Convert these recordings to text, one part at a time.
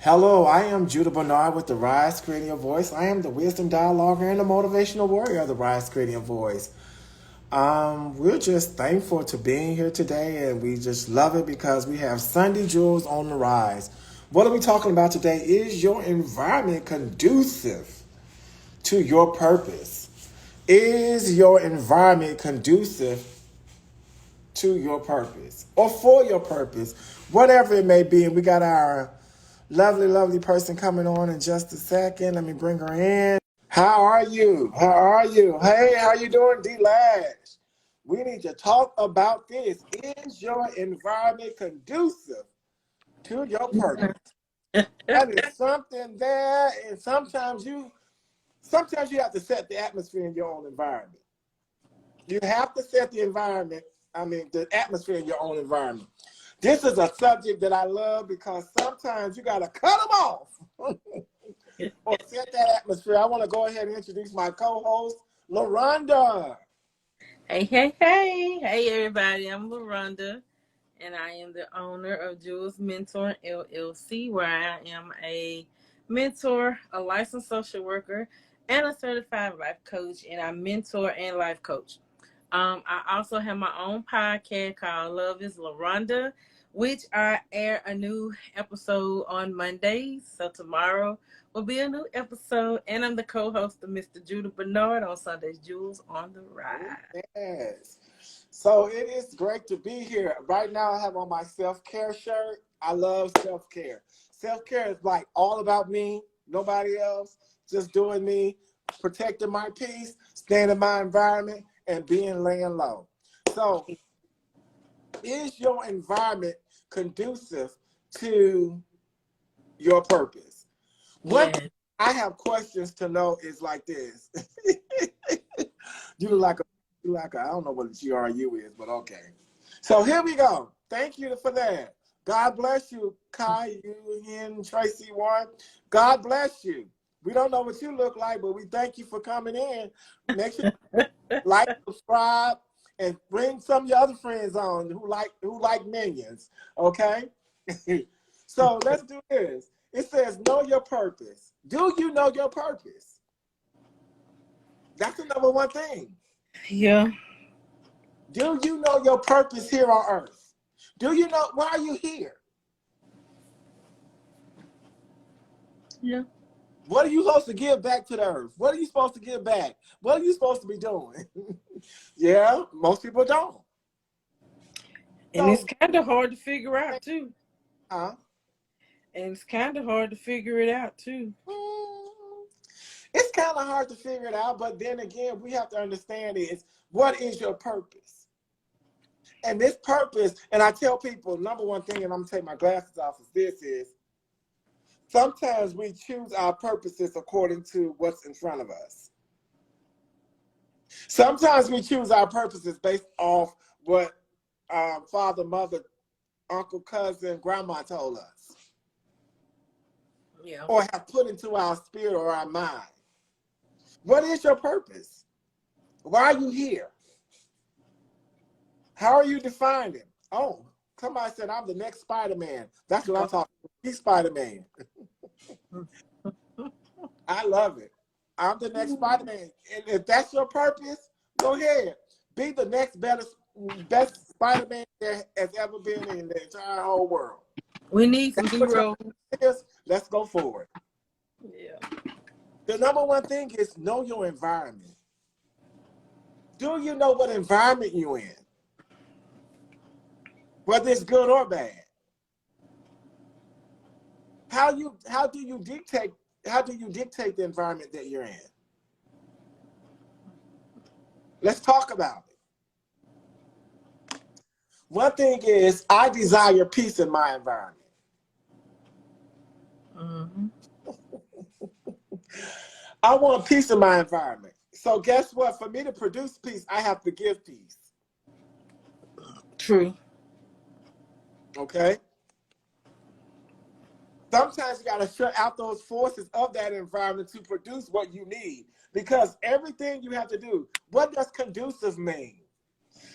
Hello, I am Judah Bernard with the Rise Creating Your Voice. I am the wisdom dialoguer and the motivational warrior of the Rise Creating Your Voice. We're just thankful to being here today, and we just love it because we have Sunday Jewels on the rise. What are we talking about today? Is your environment conducive to your purpose? Is your environment conducive to your purpose or for your purpose? Whatever it may be, and we got our lovely person coming on in just a second. Let me bring her in. How are you? How are you? Hey, how you doing, D-Lash? We need to talk about this. Is your environment conducive to your purpose? That is something there, and sometimes you have to set the atmosphere in your own environment. You have to set the atmosphere in your own environment. This is a subject that I love because sometimes you got to cut them off or set that atmosphere. I want to go ahead and introduce my co-host, LaRonda. Hey, everybody. I'm LaRonda, and I am the owner of Jules Mentor LLC, where I am a mentor, a licensed social worker, and a certified life coach, and I mentor and life coach. I also have my own podcast called Love is LaRonda, which I air a new episode on Mondays. So tomorrow will be a new episode, and I'm the co-host of Mr. Judah Bernard on Sundays Jules on the Ride. Yes. So it is great to be here. Right now I have on my self-care shirt. I love self-care. Self-care is like all about me, nobody else, just doing me, protecting my peace, staying in my environment, and being laying low. So is your environment conducive to your purpose? One thing I have questions to know is like this. You look like a, I don't know what a GRU is, but okay. So here we go. Thank you for that. God bless you, Kai, you, Hen, Tracy, Warren. God bless you. We don't know what you look like, but we thank you for coming in. Make sure you like, subscribe, and bring some of your other friends on who like minions. Okay? So let's do this. It says know your purpose. Do you know your purpose? That's the number one thing. Yeah. Do you know your purpose here on earth? Do you know why are you here? Yeah. What are you supposed to give back to the earth? What are you supposed to give back? What are you supposed to be doing? Yeah, most people don't. And it's kind of hard to figure out, too. Huh? And it's kind of hard to figure it out, too. It's kind of hard to figure it out, but then again, we have to understand is what is your purpose? And this purpose, and I tell people, number one thing, and I'm going to take my glasses off, is sometimes we choose our purposes according to what's in front of us. Sometimes we choose our purposes based off what father, mother, uncle, cousin, grandma told us. Yeah. Or have put into our spirit or our mind. What is your purpose? Why are you here? How are you defining? Oh, somebody said I'm the next Spider-Man. That's what I'm talking about. He's Spider-Man. I love it. I'm the next Spider-Man. And if that's your purpose, go ahead. Be the next best Spider-Man there has ever been in the entire whole world. We need some heroes. Let's go forward. Yeah. The number one thing is know your environment. Do you know what environment you're in? Whether it's good or bad. How do you dictate the environment that you're in? Let's talk about it. One thing is I desire peace in my environment. Mm-hmm. I want peace in my environment. So guess what? For me to produce peace, I have to give peace. True. Okay? Sometimes you got to shut out those forces of that environment to produce what you need. Because everything you have to do, what does conducive mean?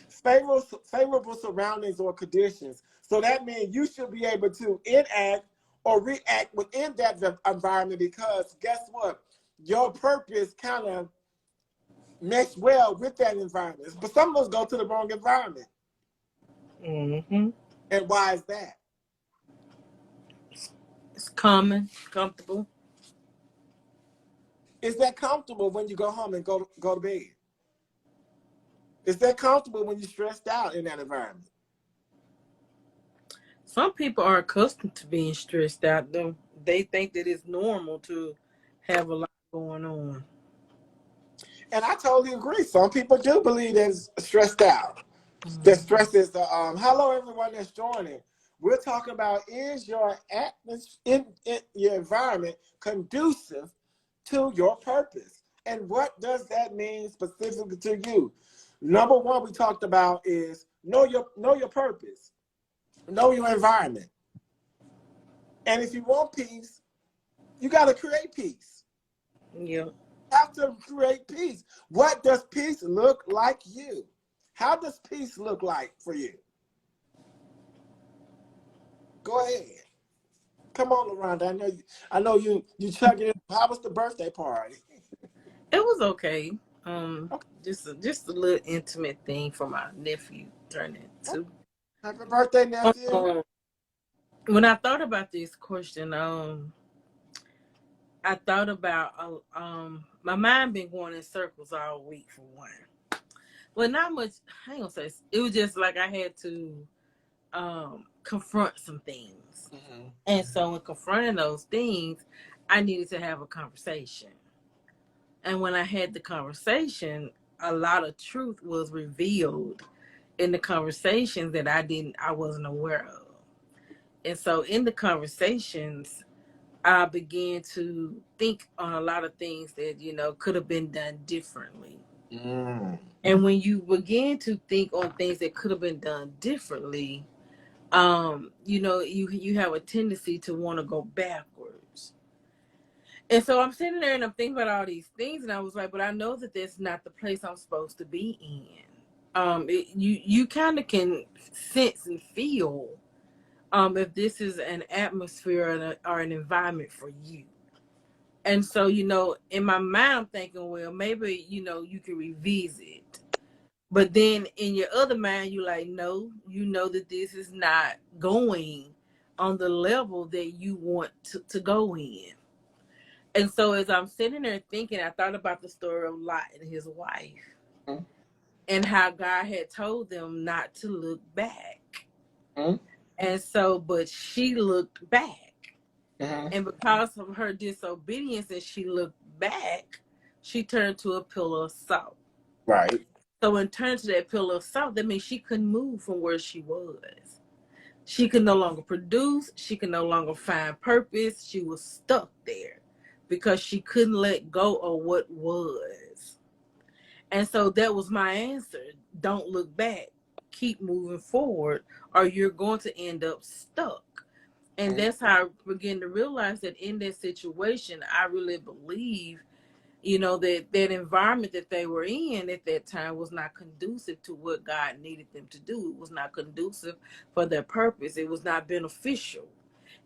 Favorable surroundings or conditions. So that means you should be able to enact or react within that environment, because guess what? Your purpose kind of mesh well with that environment. But some of us go to the wrong environment. Mm-hmm. And why is that? It's common, comfortable. Is that comfortable when you go home and go to bed? Is that comfortable when you're stressed out in that environment? Some people are accustomed to being stressed out, though. They think that it's normal to have a lot going on. And I totally agree. Some people do believe they're stressed out. That Mm-hmm. stress is the hello everyone that's joining. We're talking about, is your atmosphere in your environment conducive to your purpose? And what does that mean specifically to you? Number one we talked about is know your purpose, know your environment. And if you want peace, you got to create peace. Yeah. You have to create peace. What does peace look like you? How does peace look like for you? Go ahead. Come on, LaRonda. I know you chugging it. How was the birthday party? It was okay. Okay. Just a little intimate thing for my nephew turned into. Happy birthday, nephew. Um, when I thought about this question, I thought about my mind been going in circles all week for one. Well, not much. I ain't gonna say it was just like I had to confront some things, Mm-hmm. and so in confronting those things, I needed to have a conversation. And when I had the conversation, a lot of truth was revealed in the conversations that I wasn't aware of. And so in the conversations, I began to think on a lot of things that, could have been done differently. Mm. And when you begin to think on things that could have been done differently, you have a tendency to want to go backwards. And so I'm sitting there and I'm thinking about all these things, and I was like, but I know that that's not the place I'm supposed to be in. You kind of can sense and feel if this is an atmosphere or an environment for you. And so, in my mind, I'm thinking, well, maybe, you can revisit. But then in your other mind, you're like, no, you know that this is not going on the level that you want to go in. And so as I'm sitting there thinking, I thought about the story of Lot and his wife and how God had told them not to look back. Mm-hmm. And so, but she looked back. Mm-hmm. And because of her disobedience and she looked back, she turned to a pillar of salt. Right. So in turning to that pillar of salt, that means she couldn't move from where she was. She could no longer produce. She could no longer find purpose. She was stuck there because she couldn't let go of what was. And so that was my answer. Don't look back. Keep moving forward, or you're going to end up stuck. And that's how I began to realize that in that situation, I really believe that environment that they were in at that time was not conducive to what God needed them to do. It was not conducive for their purpose. It was not beneficial.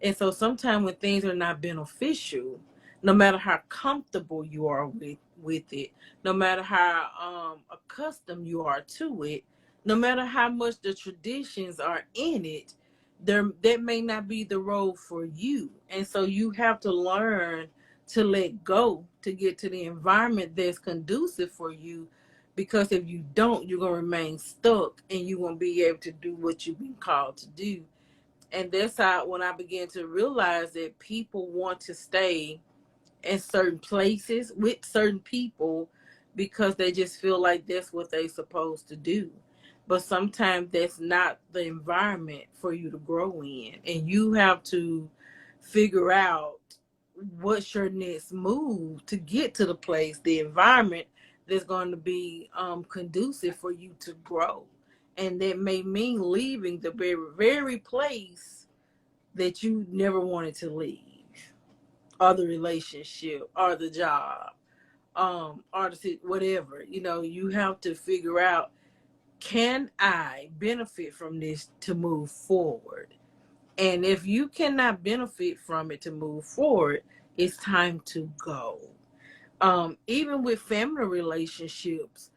And so sometimes when things are not beneficial, no matter how comfortable you are with it, no matter how accustomed you are to it, no matter how much the traditions are in it, that may not be the road for you. And so you have to learn to let go to get to the environment that's conducive for you, because if you don't, you're going to remain stuck and you won't be able to do what you've been called to do. And that's how, when I began to realize that people want to stay in certain places with certain people because they just feel like that's what they're supposed to do. But sometimes that's not the environment for you to grow in. And you have to figure out what's your next move to get to the place, the environment that's going to be conducive for you to grow. And that may mean leaving the very, very place that you never wanted to leave, or the relationship, or the job, or the whatever. You have to figure out, can I benefit from this to move forward? And if you cannot benefit from it to move forward, it's time to go. Even with family relationships,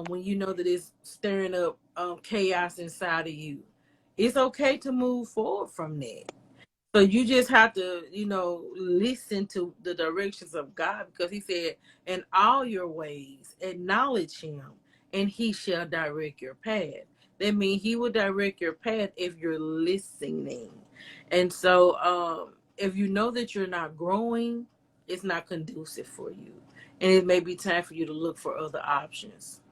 when you know that it's stirring up chaos inside of you, it's okay to move forward from that. So you just have to, listen to the directions of God, because he said, in all your ways, acknowledge him and he shall direct your path. That means he will direct your path if you're listening. And so if you know that you're not growing, it's not conducive for you. And it may be time for you to look for other options.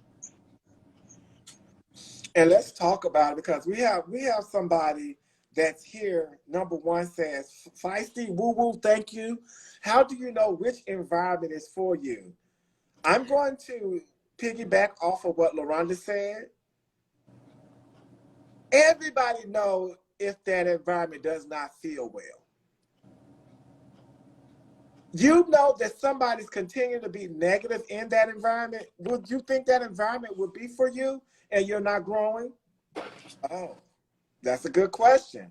And let's talk about it, because we have somebody that's here. Number one says, feisty, woo woo, thank you. How do you know which environment is for you? I'm going to piggyback off of what LaRonda said. Everybody knows if that environment does not feel well. You know that somebody's continuing to be negative in that environment. Would you think that environment would be for you and you're not growing? Oh, that's a good question.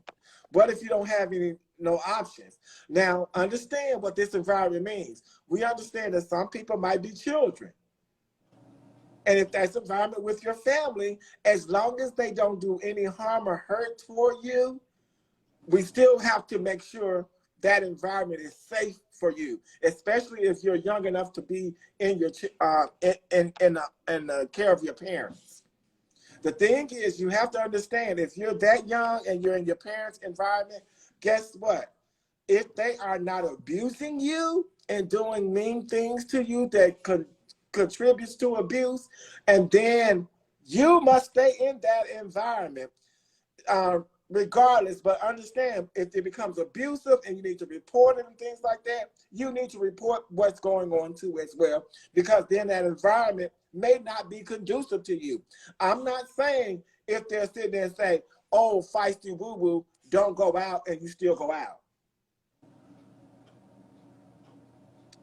What if you don't have no options? Now, understand what this environment means. We understand that some people might be children. And if that's environment with your family, as long as they don't do any harm or hurt toward you, we still have to make sure that environment is safe for you, especially if you're young enough to be in your in the care of your parents. The thing is, you have to understand, if you're that young and you're in your parents' environment, guess what? If they are not abusing you and doing mean things to you that contributes to abuse, and then you must stay in that environment regardless. But understand, if it becomes abusive and you need to report it and things like that, you need to report what's going on too as well, because then that environment may not be conducive to you. I'm not saying if they're sitting there and say, oh, feisty woo woo, don't go out, and you still go out.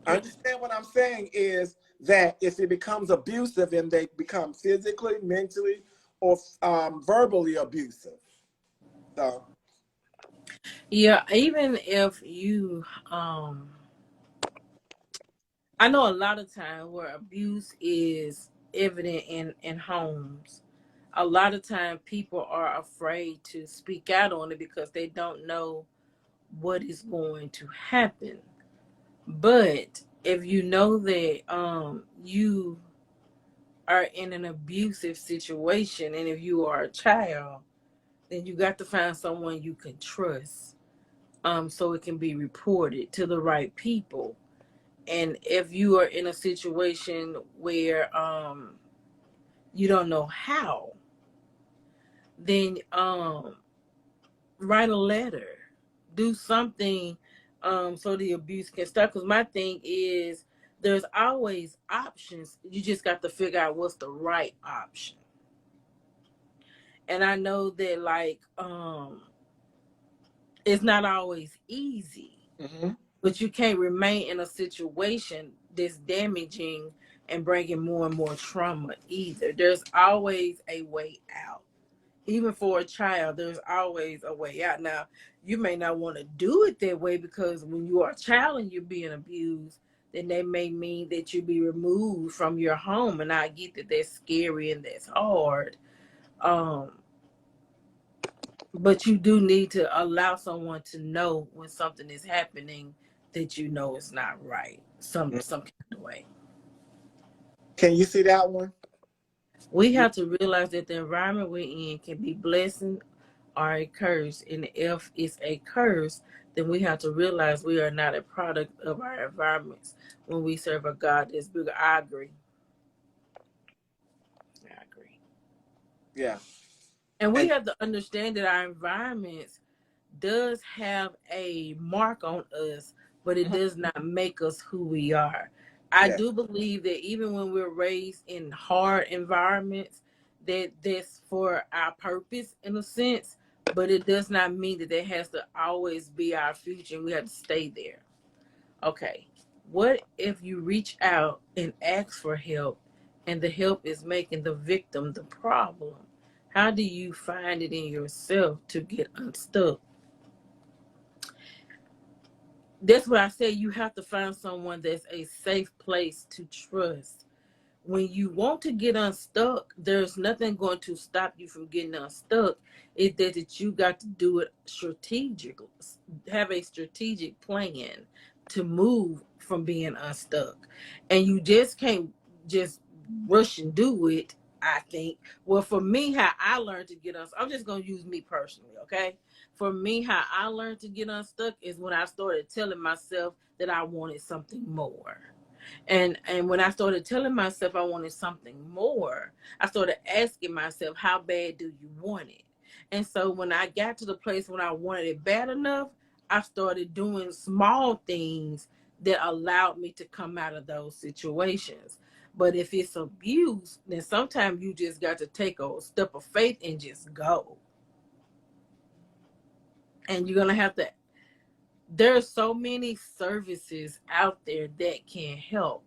Understand what I'm saying is that if it becomes abusive and they become physically, mentally, or verbally abusive. So, Yeah, even if you I know a lot of times where abuse is evident in homes. A lot of time people are afraid to speak out on it because they don't know what is going to happen. But if you know that you are in an abusive situation, and if you are a child, then you got to find someone you can trust, so it can be reported to the right people. And if you are in a situation where you don't know how, then write a letter, do something, so the abuse can stop. Because my thing is, there's always options. You just got to figure out what's the right option. And I know that, like, it's not always easy, mm-hmm. but you can't remain in a situation that's damaging and bringing more and more trauma either. There's always a way out. Even for a child, there's always a way out. Now, you may not want to do it that way, because when you are a child and you're being abused, then that may mean that you be removed from your home. And I get that that's scary and that's hard. Um, but you do need to allow someone to know when something is happening that you know is not right, some kind of way. Can you see that one? We have to realize that the environment we're in can be blessing or a curse. And if it's a curse, then we have to realize we are not a product of our environments when we serve a God that's bigger. I agree. I agree. Yeah. And we And have to understand that our environments does have a mark on us, but it mhm, does not make us who we are. I yeah, do believe that even when we're raised in hard environments, that that's for our purpose in a sense, but it does not mean that that has to always be our future and we have to stay there. Okay. What if you reach out and ask for help and the help is making the victim the problem? How do you find it in yourself to get unstuck? that's what I said. You have to find someone that's a safe place to trust. When you want to get unstuck, there's nothing going to stop you from getting unstuck. It's that you got to do it strategically, have a strategic plan to move from being unstuck. And you just can't just rush and do it, I think. Well, for me, how I learned to get unstuck, I'm just going to use me personally, okay? For me, how I learned to get unstuck is when I started telling myself that I wanted something more. And when I started telling myself I wanted something more, I started asking myself, how bad do you want it? And so when I got to the place when I wanted it bad enough, I started doing small things that allowed me to come out of those situations. But if it's abuse, then sometimes you just got to take a step of faith and just go. And you're going to have to, there's so many services out there that can help.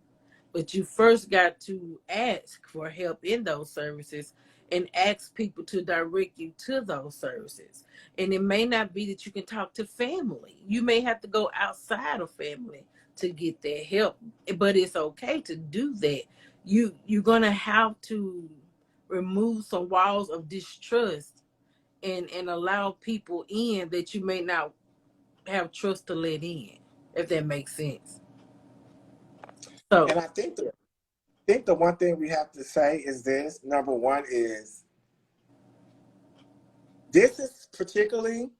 But you first got to ask for help in those services and ask people to direct you to those services. And it may not be that you can talk to family. You may have to go outside of family to get that help. But it's okay to do that. You're gonna have to remove some walls of distrust and allow people in that you may not have trust to let in, if that makes sense. So And I think the one thing we have to say is this. Number one is this is particularly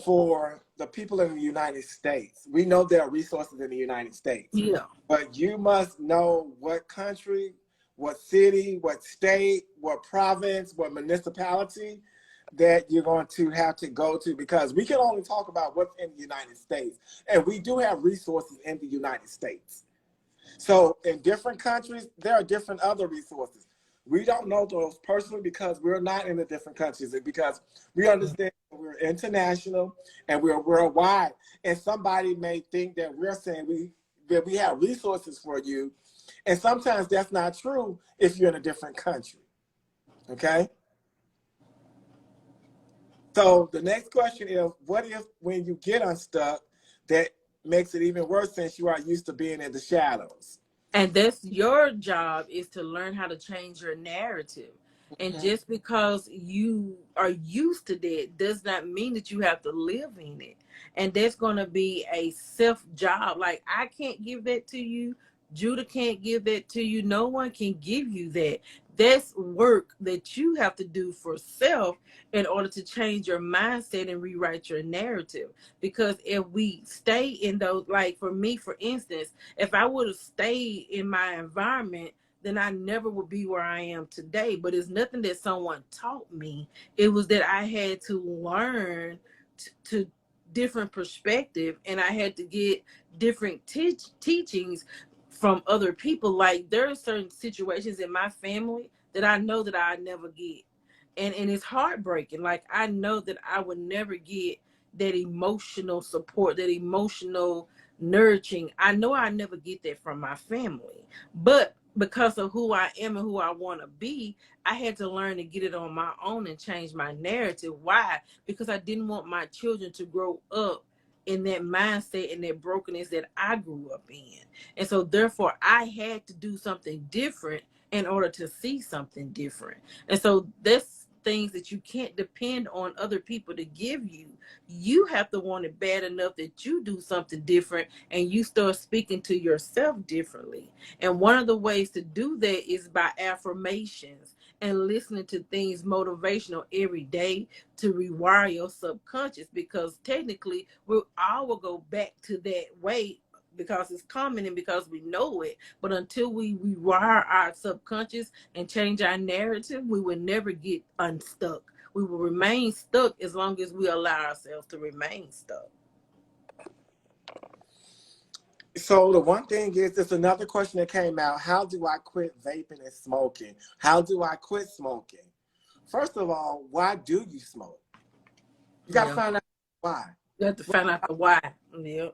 for the people in the United States. We know there are resources in the United States, yeah. but you must know what country, what city, what state, what province, what municipality that you're going to have to go to, because we can only talk about what's in the United States. And we do have resources in the United States. So in different countries, there are different other resources. We don't know those personally because we're not in the different countries, and because we understand we're international and we're worldwide. And somebody may think that we're saying that we have resources for you. And sometimes that's not true if you're in a different country. Okay? So the next question is, what if when you get unstuck, that makes it even worse since you are used to being in the shadows? And that's your job, is to learn how to change your narrative. And Mhm. just because you are used to that does not mean that you have to live in it. And that's going to be a self job. Like, I can't give that to you. Judah can't give that to you. No one can give you that. That's work that you have to do for self in order to change your mindset and rewrite your narrative. Because if we stay in those, like for me, for instance, if I would have stayed in my environment, then I never would be where I am today. But it's nothing that someone taught me. It was that I had to learn to different perspective, and I had to get different teachings from other people. Like, there are certain situations in my family that I know that I never get. And it's heartbreaking. Like, I know that I would never get that emotional support, that emotional nurturing. I know I never get that from my family. But because of who I am and who I want to be, I had to learn to get it on my own and change my narrative. Why? Because I didn't want my children to grow up in that mindset and that brokenness that I grew up in. And so therefore I had to do something different in order to see something different. And so that's things that you can't depend on other people to give you. You have to want it bad enough that you do something different and you start speaking to yourself differently. And one of the ways to do that is by affirmations and listening to things motivational every day to rewire your subconscious, because technically we all will go back to that way because it's common and because we know it. But until we rewire our subconscious and change our narrative, we will never get unstuck. We will remain stuck as long as we allow ourselves to remain stuck. So the one thing is, there's another question that came out. How do I quit vaping and smoking? How do I quit smoking? First of all, why do you smoke? You got to Yeah. find out why. You have to find out the why. Yeah.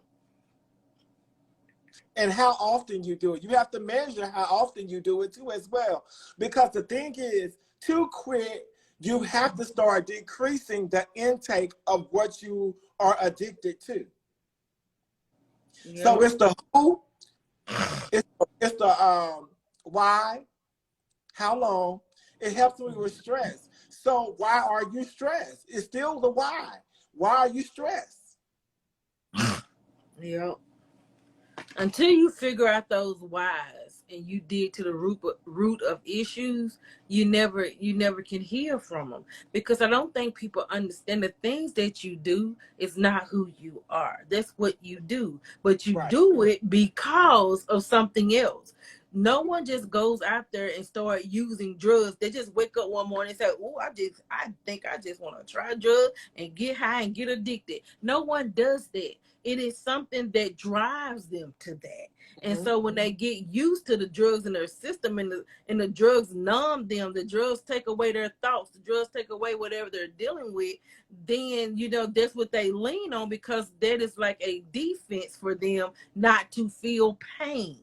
And how often you do it. You have to measure how often you do it too as well. Because the thing is, to quit, you have to start decreasing the intake of what you are addicted to. So Yep. it's the who, it's the why, how long. It helps me with stress. So why are you stressed? It's still the why. Why are you stressed? Yep. Until you figure out those whys and you dig to the root of issues, you never can heal from them, because I don't think people understand the things that you do is not who you are. That's what you do, but you Right. do it because of something else. No one just goes out there and start using drugs. They just wake up one morning and say, "Oh, I think I just want to try drugs and get high and get addicted." No one does that. It is something that drives them to that. And Mm-hmm. so when they get used to the drugs in their system, and the drugs numb them, the drugs take away their thoughts, the drugs take away whatever they're dealing with, then that's what they lean on, because that is like a defense for them not to feel pain.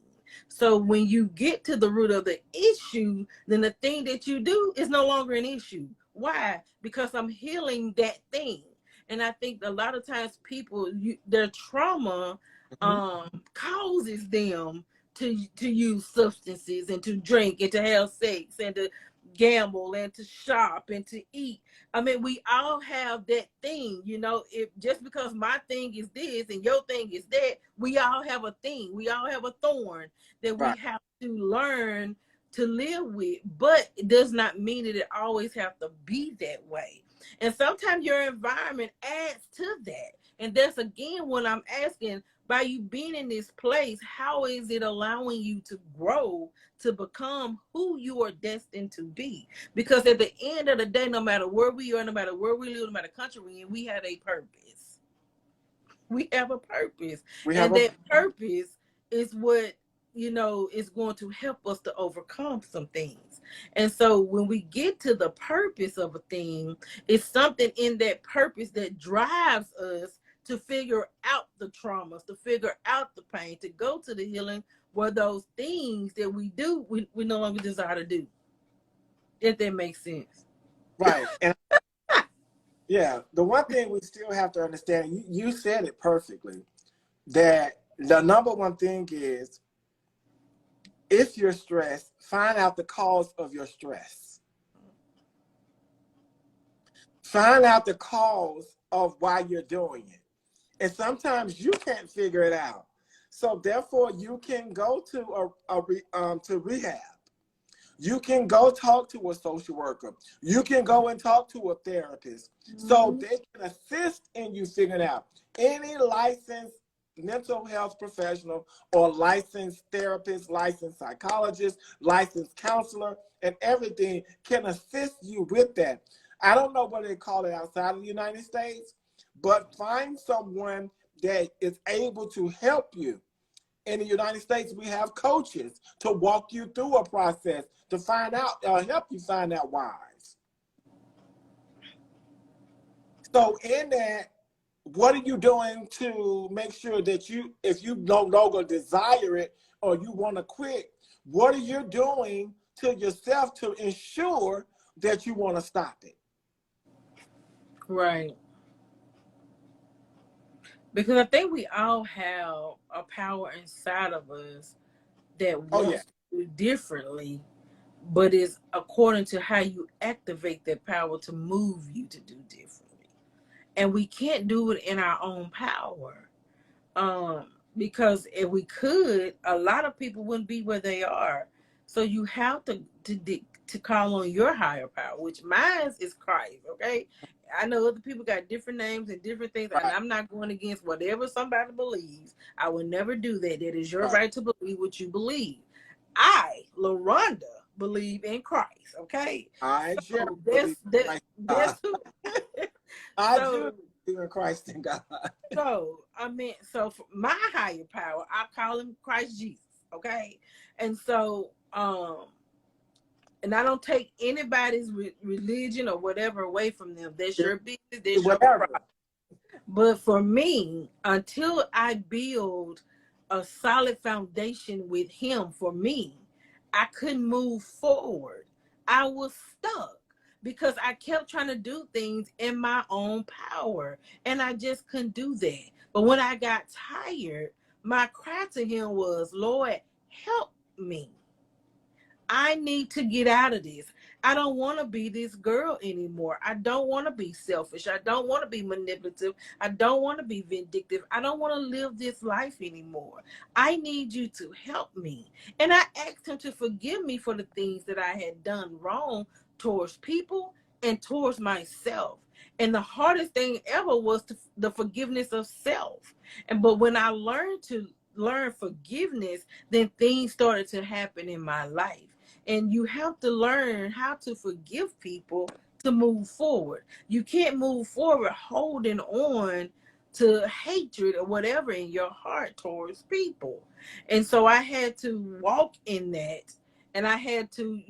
So when you get to the root of the issue, then the thing that you do is no longer an issue. Why? Because I'm healing that thing. And I think a lot of times people, their trauma Mm-hmm. causes them to use substances and to drink and to have sex and to gamble and to shop and to eat. I mean, we all have that thing, if just because my thing is this and your thing is that, we all have a thing. We all have a thorn that we Right. have to learn to live with, but it does not mean that it always have to be that way. And sometimes your environment adds to that. And that's again what I'm asking, by you being in this place, how is it allowing you to grow to become who you are destined to be? Because at the end of the day, no matter where we are, no matter where we live, no matter country we're in, we have a purpose. We have a purpose. We have And a that purpose is what is going to help us to overcome some things. And so when we get to the purpose of a thing, it's something in that purpose that drives us to figure out the traumas, to figure out the pain, to go to the healing, where those things that we do, we no longer desire to do. If that makes sense. right. And yeah, the one thing we still have to understand, you said it perfectly, that the number one thing is, if you're stressed, find out the cause of your stress. Find out the cause of why you're doing it. And sometimes you can't figure it out. So therefore, you can go to rehab. You can go talk to a social worker. You can go and talk to a therapist. So Mm-hmm. they can assist in you figuring out. Any licensed mental health professional or licensed therapist, licensed psychologist, licensed counselor, and everything can assist you with that. I don't know what they call it outside of the United States, but find someone that is able to help you. In the United States, we have coaches to walk you through a process to find out, help you find out whys. So in that, what are you doing to make sure that if you no longer desire it or you want to quit, what are you doing to yourself to ensure that you want to stop it? Right. Because I think we all have a power inside of us that Oh yeah, wants to do differently, but it's according to how you activate that power to move you to do differently. And we can't do it in our own power. Because if we could, a lot of people wouldn't be where they are. So you have to call on your higher power, which mine is Christ. Okay, I know other people got different names and different things, and right, I'm not going against whatever somebody believes. I would never do that. That is your right. right to believe what you believe. I, LaRonda, believe in Christ. Okay, I generally so believe that's in that Christ in God. that's who. I So do believe in Christ in God. so for my higher power, I call him Christ Jesus. Okay. And so, and I don't take anybody's religion or whatever away from them. That's your business. That's your Whatever. problem. But for me, until I build a solid foundation with him, for me, I couldn't move forward. I was stuck because I kept trying to do things in my own power, and I just couldn't do that. But when I got tired, my cry to him was, Lord, help me. I need to get out of this. I don't want to be this girl anymore. I don't want to be selfish. I don't want to be manipulative. I don't want to be vindictive. I don't want to live this life anymore. I need you to help me. And I asked him to forgive me for the things that I had done wrong towards people and towards myself. And the hardest thing ever was the forgiveness of self. But when I learned to learn forgiveness, then things started to happen in my life. And you have to learn how to forgive people to move forward. You can't move forward holding on to hatred or whatever in your heart towards people. And so I had to walk in that, and I had to,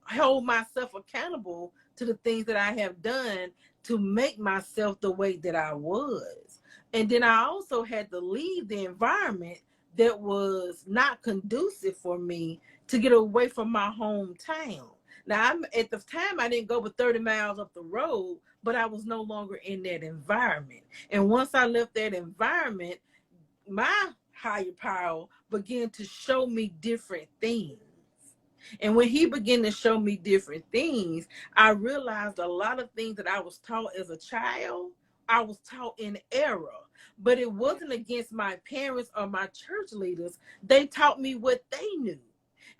hold myself accountable to the things that I have done to make myself the way that I was. And then I also had to leave the environment that was not conducive for me to get away from my hometown. Now, at the time, I didn't go but 30 miles up the road, but I was no longer in that environment. And once I left that environment, my higher power began to show me different things. And when he began to show me different things, I realized a lot of things that I was taught as a child, I was taught in error. But it wasn't against my parents or my church leaders. They taught me what they knew.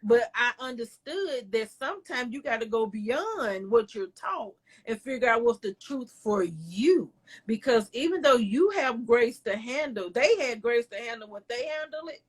But I understood that sometimes you got to go beyond what you're taught and figure out what's the truth for you. Because even though you have grace to handle, they had grace to handle what they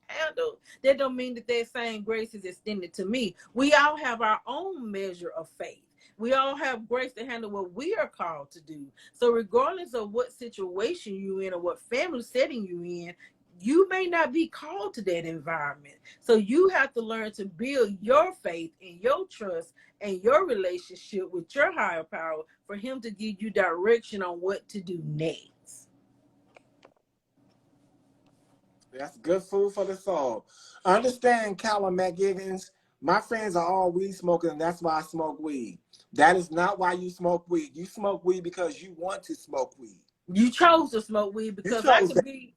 handled, that don't mean that that same grace is extended to me. We all have our own measure of faith. We all have grace to handle what we are called to do. So regardless of what situation you're in or what family setting you're in, you may not be called to that environment. So you have to learn to build your faith and your trust and your relationship with your higher power for him to give you direction on what to do next. That's good food for the soul. Understand, Callum McGiggins, my friends are all weed smoking, and that's why I smoke weed. That is not why you smoke weed. You smoke weed because you want to smoke weed. You chose to smoke weed because I can be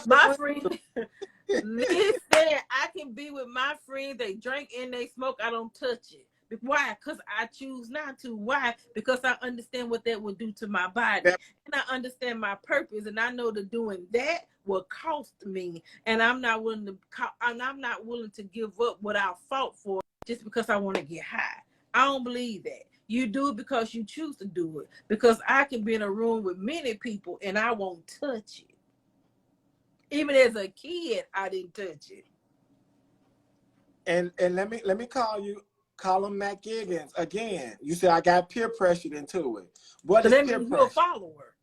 my friend. Listen, I can be with my friends. They drink and they smoke. I don't touch it. Why? Because I choose not to. Why? Because I understand what that would do to my body. And I understand my purpose. And I know that doing that will cost me. And I'm not willing to give up what I fought for just because I want to get high. I don't believe that. You do it because you choose to do it. Because I can be in a room with many people and I won't touch it. Even as a kid, I didn't touch it. And let me call you Colin McGiggins again. You said I got peer pressured into it. What is peer pressure? You're a follower.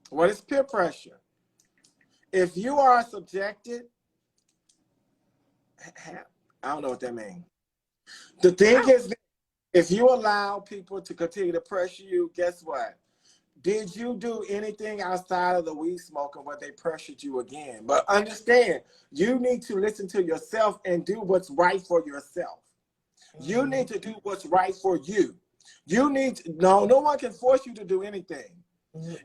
What is peer pressure? If you are subjected, I don't know what that means. The thing is, if you allow people to continue to pressure you, guess what? Did you do anything outside of the weed smoking where they pressured you again? But understand, you need to listen to yourself and do what's right for yourself. You need to do what's right for you. You need to, no one can force you to do anything.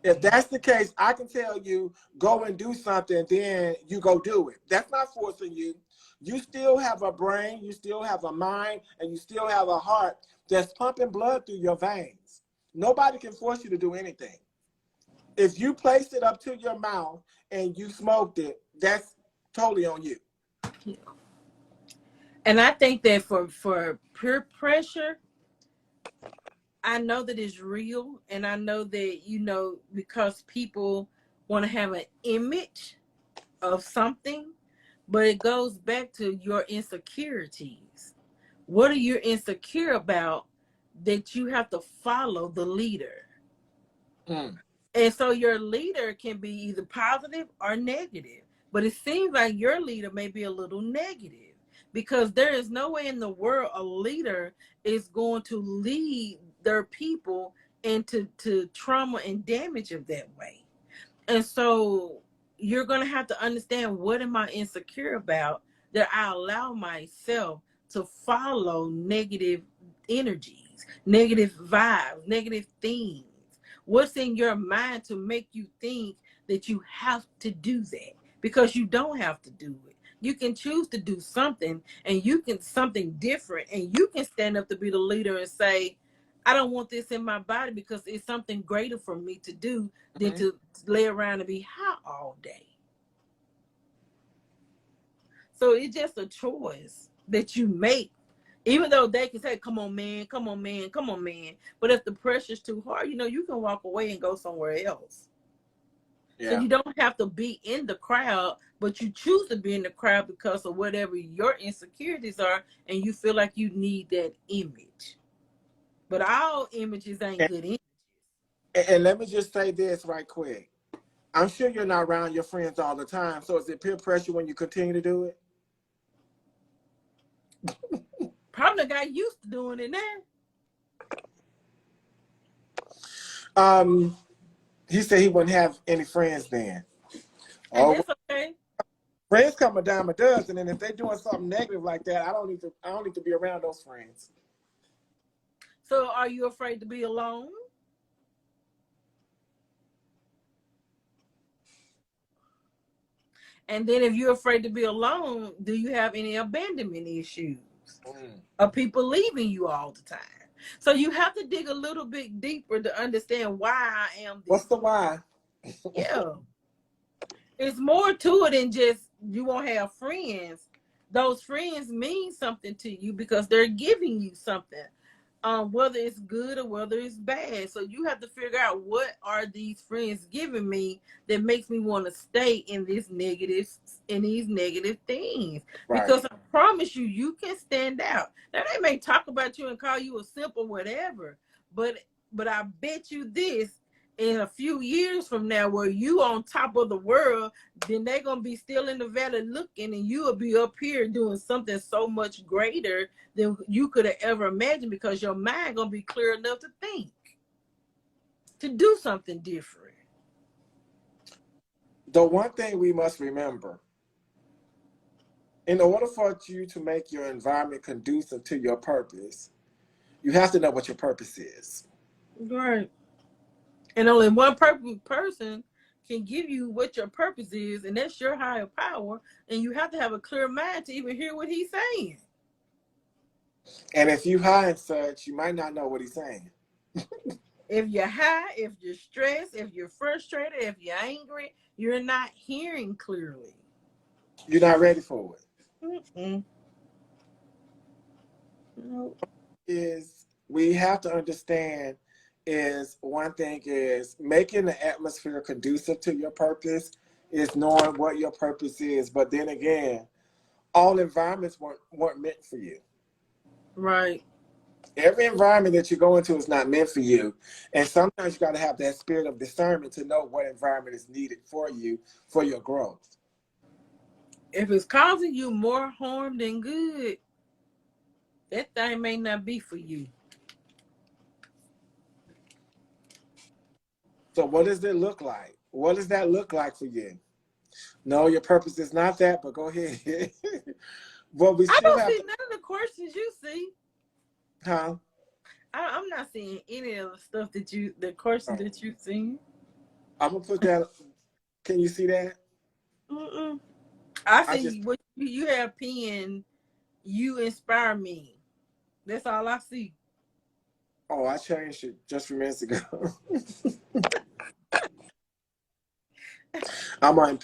If that's the case, I can tell you, go and do something, then you go do it. That's not forcing you. You still have a brain, you still have a mind, and you still have a heart that's pumping blood through your veins. Nobody can force you to do anything. If you placed it up to your mouth and you smoked it, that's totally on you. And I think that for peer pressure, I know that it's real. And I know that, because people want to have an image of something, but it goes back to your insecurities. What are you insecure about that you have to follow the leader? And so your leader can be either positive or negative. But it seems like your leader may be a little negative because there is no way in the world a leader is going to lead their people into trauma and damage of that way. And so you're going to have to understand, what am I insecure about that I allow myself to follow negative energies, negative vibes, negative things? What's in your mind to make you think that you have to do that, because you don't have to do it. You can choose to do something, and you can something different, and you can stand up to be the leader and say, I don't want this in my body because it's something greater for me to do than to lay around and be high all day. So it's just a choice that you make. Even though they can say, come on, man, come on, man, come on, man. But if the pressure's too hard, you can walk away and go somewhere else. Yeah. So you don't have to be in the crowd, but you choose to be in the crowd because of whatever your insecurities are, and you feel like you need that image. But all images ain't good images. And let me just say this right quick. I'm sure you're not around your friends all the time. So is it peer pressure when you continue to do it? Probably got used to doing it now. He said he wouldn't have any friends then. And that's okay. Friends come a dime a dozen, and if they're doing something negative like that, I don't need to be around those friends. So are you afraid to be alone? And then if you're afraid to be alone, do you have any abandonment issues? Of people leaving you all the time? So you have to dig a little bit deeper to understand why I am this. What's the why? Yeah. It's more to it than just you won't have friends. Those friends mean something to you because they're giving you something. Whether it's good or whether it's bad. So you have to figure out, what are these friends giving me that makes me want to stay in these negative things. Right. Because I promise you, you can stand out. Now they may talk about you and call you a simp or whatever, but I bet you this, in a few years from now, where you on top of the world, then they're going to be still in the valley looking, and you will be up here doing something so much greater than you could have ever imagined, because your mind going to be clear enough to think, to do something different. The one thing we must remember, in order for you to make your environment conducive to your purpose, you have to know what your purpose is. Right. And only one person can give you what your purpose is, and that's your higher power. And you have to have a clear mind to even hear what he's saying. And if you high and such, you might not know what he's saying. If you're high, if you're stressed, if you're frustrated, if you're angry, you're not hearing clearly. You're not ready for it. Nope. We have to understand is, one thing is making the atmosphere conducive to your purpose, is knowing what your purpose is. But then again, all environments weren't meant for you. Right. Every environment that you go into is not meant for you. And sometimes you got to have that spirit of discernment to know what environment is needed for you, for your growth. If it's causing you more harm than good, that thing may not be for you. So what does it look like? What does that look like for you? No, your purpose is not that, but go ahead. Well, I don't see none of the questions you see. Huh? I'm not seeing any of the stuff the questions that you've seen. I'm gonna put that. Can you see that? I see what you have pinned. You inspire me. That's all I see. Oh, I changed it just a few minutes ago. I'm on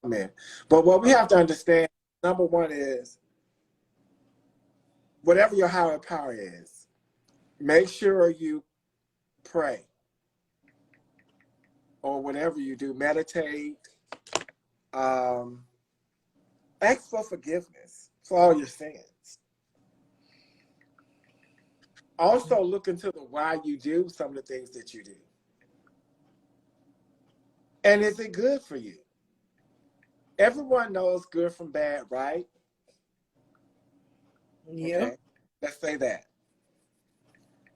man. But what we have to understand, number one is, whatever your higher power is, make sure you pray. Or whatever you do, meditate. Ask for forgiveness for all your sins. Also look into the why you do some of the things that you do. And is it good for you? Everyone knows good from bad, right? Yeah. Okay. Let's say that.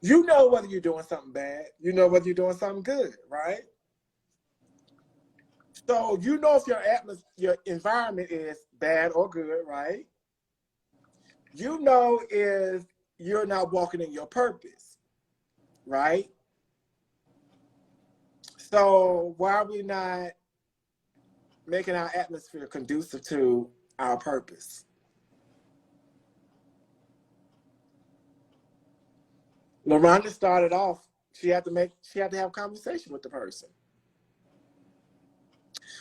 You know whether you're doing something bad. You know whether you're doing something good, right? So you know if your environment is bad or good, right? You know if you're not walking in your purpose, right? So why are we not making our atmosphere conducive to our purpose. LaRonda started off, she had to have a conversation with the person.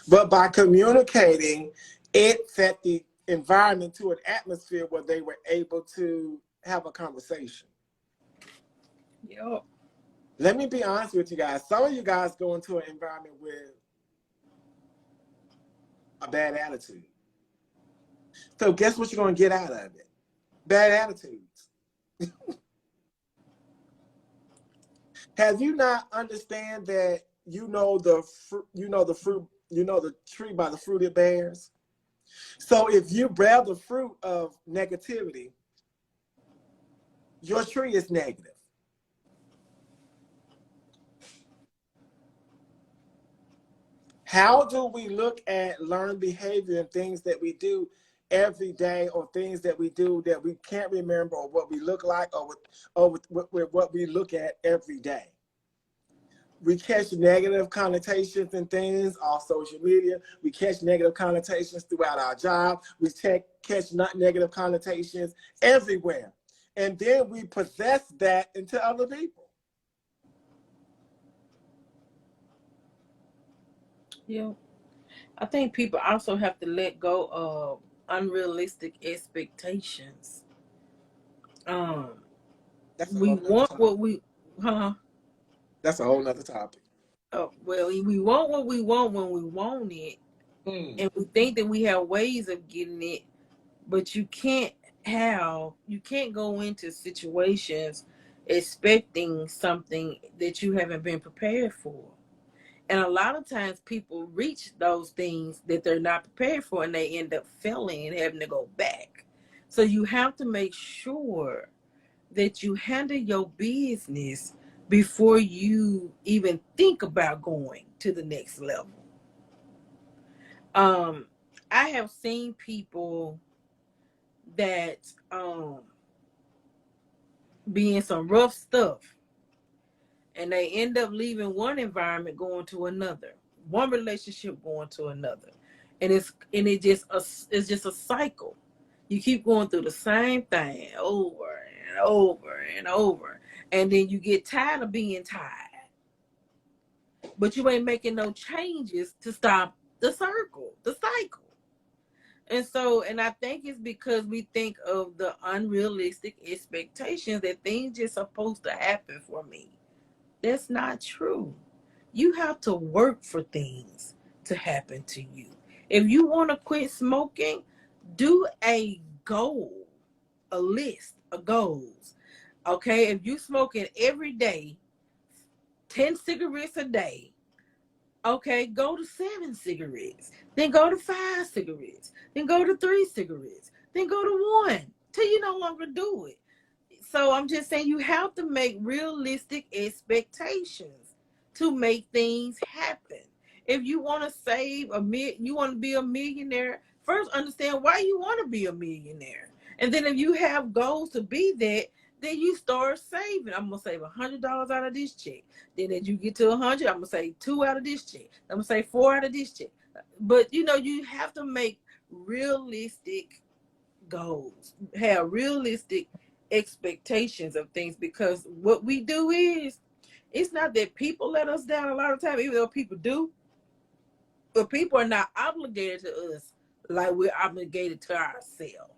But by communicating, it set the environment to an atmosphere where they were able to have a conversation. Yep. Let me be honest with you guys. Some of you guys go into an environment with a bad attitude. So guess what you're going to get out of it? Bad attitudes. Have you not understand that you know the tree by the fruit it bears? So if you bear the fruit of negativity, your tree is negative. How do we look at learned behavior and things that we do every day, or things that we do that we can't remember, or what we look like, or with what we look at every day? We catch negative connotations and things on social media. We catch negative connotations throughout our job. We catch not negative connotations everywhere. And then we possess that into other people. Yeah. I think people also have to let go of unrealistic expectations. That's a We whole nother want topic. what we, huh? That's a whole nother topic. Oh, well, we want what we want when we want it, and we think that we have ways of getting it, but you can't go into situations expecting something that you haven't been prepared for. And a lot of times people reach those things that they're not prepared for, and they end up failing and having to go back. So you have to make sure that you handle your business before you even think about going to the next level. I have seen people that be in some rough stuff, and they end up leaving one environment going to another, one relationship going to another, and it's just a cycle. You keep going through the same thing over and over and over, and then you get tired of being tired, but you ain't making no changes to stop the cycle. And I think it's because we think of the unrealistic expectations that things just supposed to happen for me. That's not true. You have to work for things to happen to you. If you want to quit smoking, do a goal, a list of goals. Okay, if you smoking every day, 10 cigarettes a day, okay, go to 7 cigarettes, then go to 5 cigarettes, then go to 3 cigarettes, then go to 1 till you no longer do it. So I'm just saying you have to make realistic expectations to make things happen. If you want to you want to be a millionaire, first understand why you want to be a millionaire. And then if you have goals to be that, then you start saving. I'm gonna save $100 out of this check. Then as you get to 100, I'm gonna save 2 out of this check. I'm gonna save 4 out of this check. But you have to make realistic goals, have realistic expectations of things, because what we do is, it's not that people let us down a lot of times, even though people do, but people are not obligated to us like we're obligated to ourselves.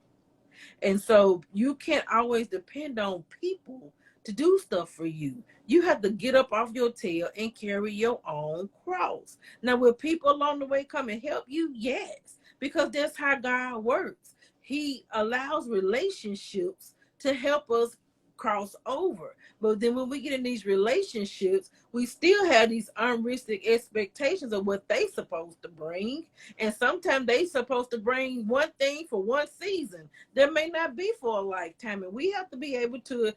And so you can't always depend on people to do stuff for you. You have to get up off your tail and carry your own cross. Now, will people along the way come and help you? Yes, because that's how God works. He allows relationships to help us cross over. But then when we get in these relationships, we still have these unrealistic expectations of what they supposed to bring. And sometimes they supposed to bring one thing for one season that may not be for a lifetime. And we have to be able to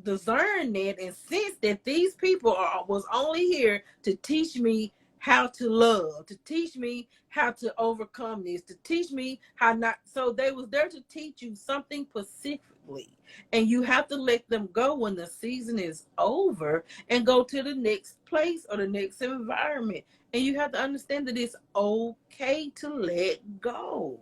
discern that and sense that these people was only here to teach me how to love, to teach me how to overcome this, to teach me how not. So they was there to teach you something quickly. And you have to let them go when the season is over and go to the next place or the next environment. And you have to understand that it's okay to let go.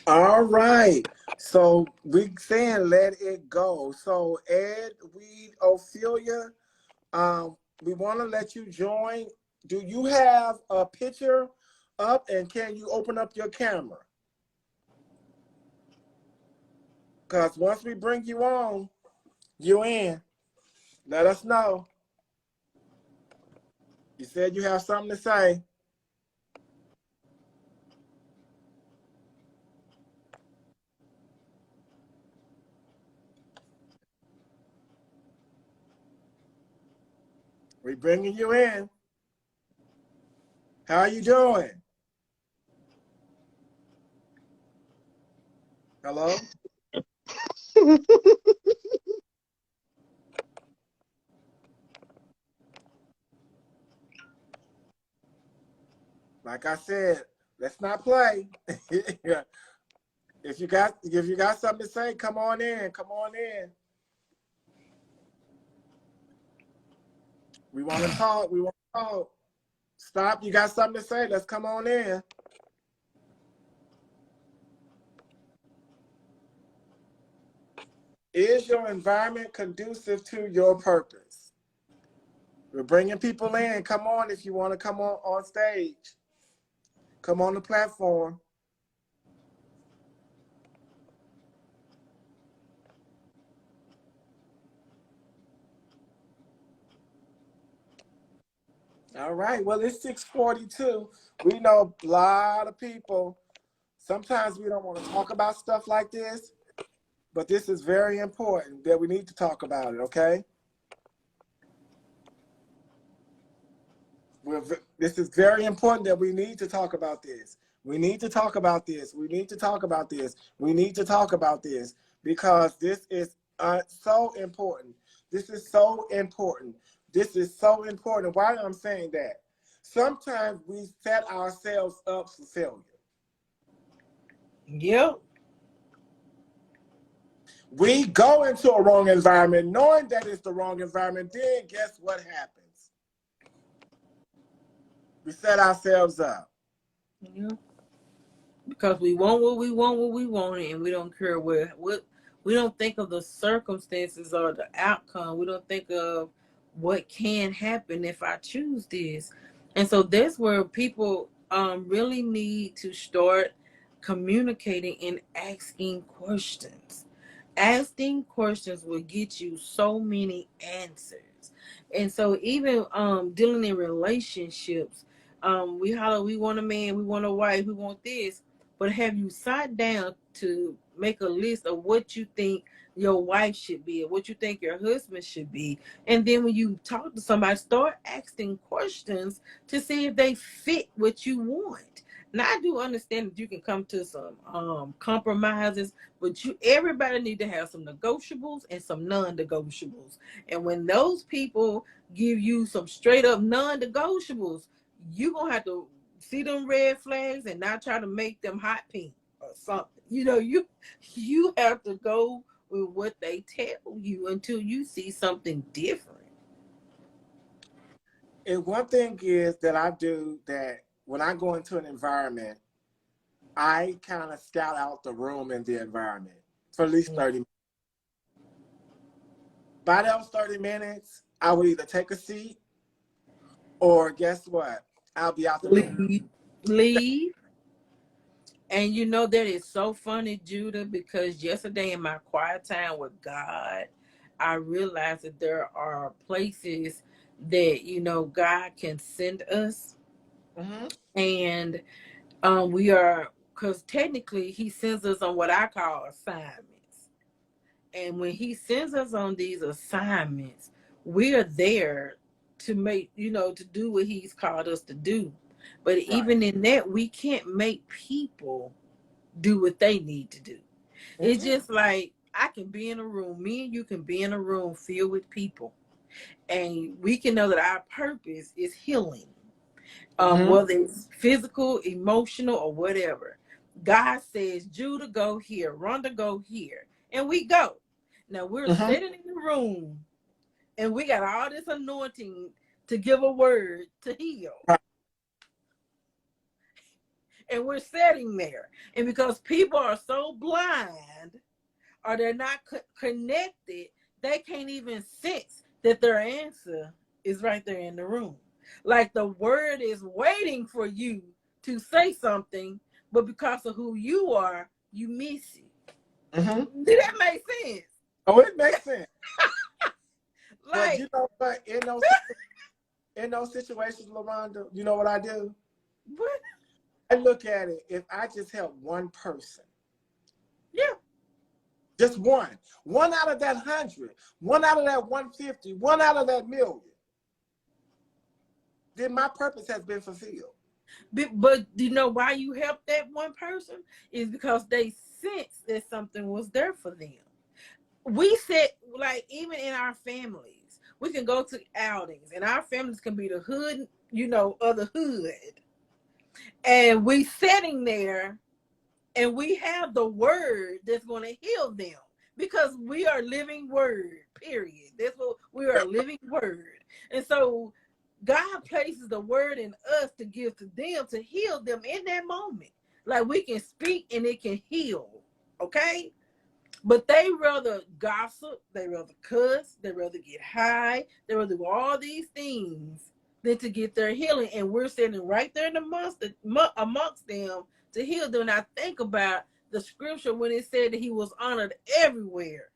All right. So we saying let it go. So Ed, Weed, Ophelia, we want to let you join. Do you have a picture up and can you open up your camera? Because once we bring you on, you in. Let us know. You said you have something to say. We bringing you in. How are you doing? Hello? Like I said, let's not play. If you got something to say, come on in. Come on in. We want to talk. We want to talk. Stop. You got something to say? Let's come on in. Is your environment conducive to your purpose? We're bringing people in. Come on if you want to come on stage. Come on the platform. All right. Well, it's 6:42. We know a lot of people. Sometimes we don't want to talk about stuff like this, but this is very important that we need to talk about it, okay? This is very important that we need to talk about this. We need to talk about this. We need to talk about this. We need to talk about this because this is so important. This is so important. This is so important. Why am I saying that? Sometimes we set ourselves up for failure. Yep. We go into a wrong environment knowing that it's the wrong environment. Then guess what happens? We set ourselves up. Yeah. Because we want what we want, and we don't care what we don't think of the circumstances or the outcome. We don't think of what can happen if I choose this. And so that's where people really need to start communicating and asking questions. Asking questions will get you so many answers. And so even dealing in relationships, we holler, we want a man, we want a wife, we want this. But have you sat down to make a list of what you think your wife should be, or what you think your husband should be? And then when you talk to somebody, start asking questions to see if they fit what you want. Now I do understand that you can come to some compromises, but everybody need to have some negotiables and some non-negotiables. And when those people give you some straight up non-negotiables, you're gonna have to see them red flags and not try to make them hot pink or something. You have to go with what they tell you until you see something different. And one thing is that I do that when I go into an environment, I kind of scout out the room and the environment for at least 30 minutes. By those 30 minutes, I would either take a seat or guess what? I'll be out the door. Leave. And that is so funny, Judah, because yesterday in my quiet time with God, I realized that there are places that, God can send us. Mm-hmm. And because technically he sends us on what I call assignments. And when he sends us on these assignments, we are there to to do what he's called us to do. But Right. even in that, we can't make people do what they need to do. It's Mm-hmm. just like I can be in a room, me and you can be in a room filled with people, and we can know that our purpose is healing, Mm-hmm. whether it's physical, emotional, or whatever. God says, Judah, go here, Rhonda, go here. And we go. Now we're Mm-hmm. sitting in the room and we got all this anointing to give a word to heal. Right. And we're sitting there. And because people are so blind or they're not connected, they can't even sense that their answer is right there in the room. Like the word is waiting for you to say something, but because of who you are, you miss it. Mm-hmm. Did that make sense? Oh, it makes sense. But Like, you know what? In those situations, LaRonda, you know what I do? what? I look at it, if I just help one person, Yeah. just one out of that 100, one out of that 150, one out of that million, then my purpose has been fulfilled. But you know why you helped that one person? Is because they sensed that something was there for them. We said, like, even in our families, we can go to outings, and our families can be the hood, of the hood. And we sitting there, and we have the word that's going to heal them because we are living word, period. That's what we are, a living word. And so God places the word in us to give to them to heal them in that moment. Like we can speak and it can heal. Okay? But they rather gossip, they rather cuss, they rather get high, they rather do all these things than to get their healing. And we're sitting right there amongst them to heal them. And I think about the scripture when it said that he was honored everywhere,